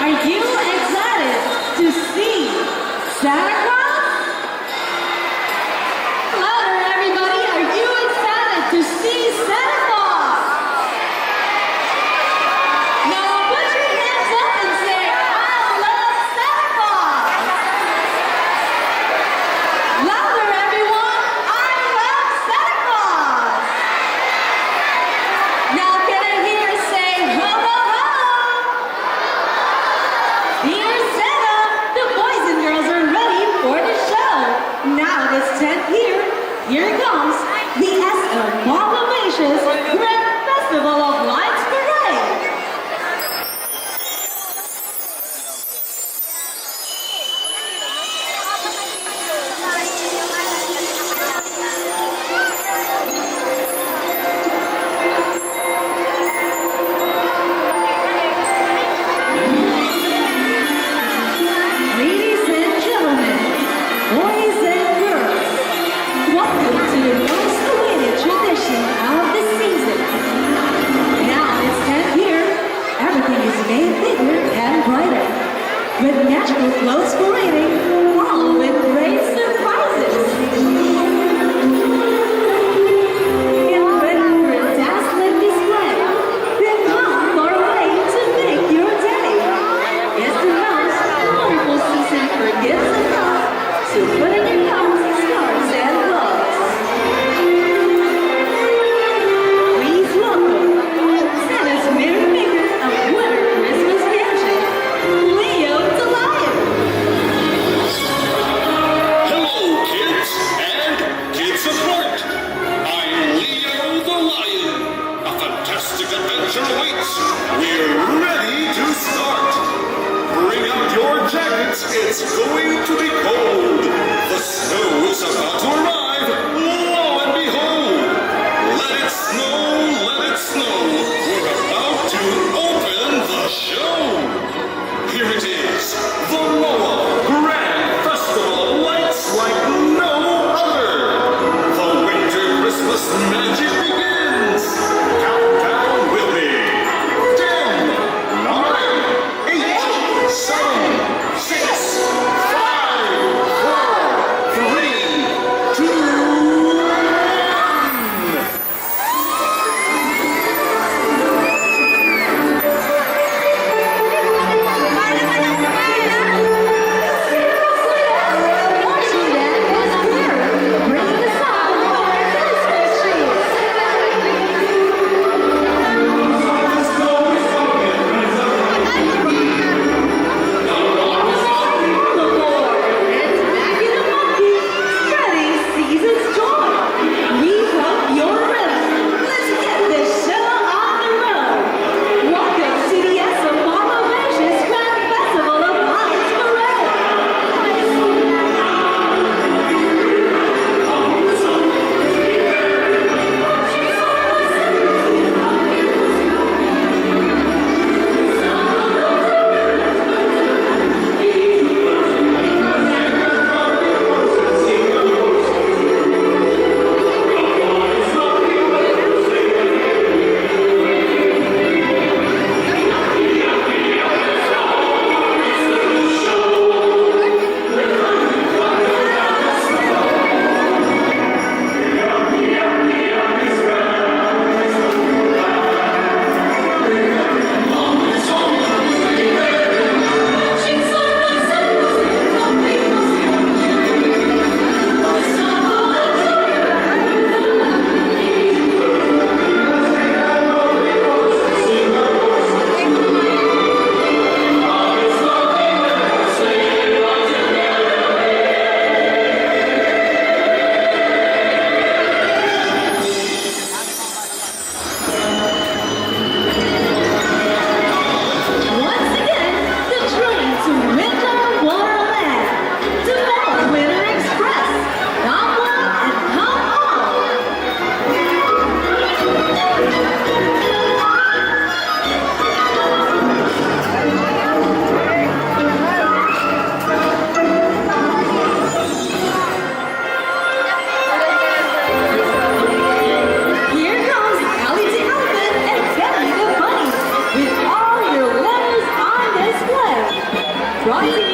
Are you excited to see Santa Claus? Louder, everybody. Are you excited to see Santa Claus? Now put your hands up and say, I love Santa Claus. Louder, everyone. I love Santa Claus. Now can I hear you say, ho, ho, ho? Dear Santa, the boys and girls are ready for the show. Now this tent here it comes, the Escamalacious Grand Festival of Lights Parade. Ladies and gentlemen, boys and girls, welcome to the most awaited tradition of the season. Now it's 10th year, everything is made bigger and brighter, with magical floats parading, all with great surprises. Get ready for a dazzling display, then come far away to make your day. Yes, the most wonderful season for gifts and love, so put in your coats, scarves, and gloves. Please welcome Santa's mirror maker of winter Christmas magic, Leo the Lion. Hello, kids and kids at heart. I'm Leo the Lion. A fantastic adventure awaits. We're ready to start. Bring out your jackets. It's going to be cold. The snow is about to arrive. Lo and behold. Let it snow, let it snow. We're about to open the show. Here it is, the Loa Grand Festival of Lights like no other. The winter Christmas magic begins. Count down with me. 10, 9, 8, 7, 6, 5, 4, Brought to you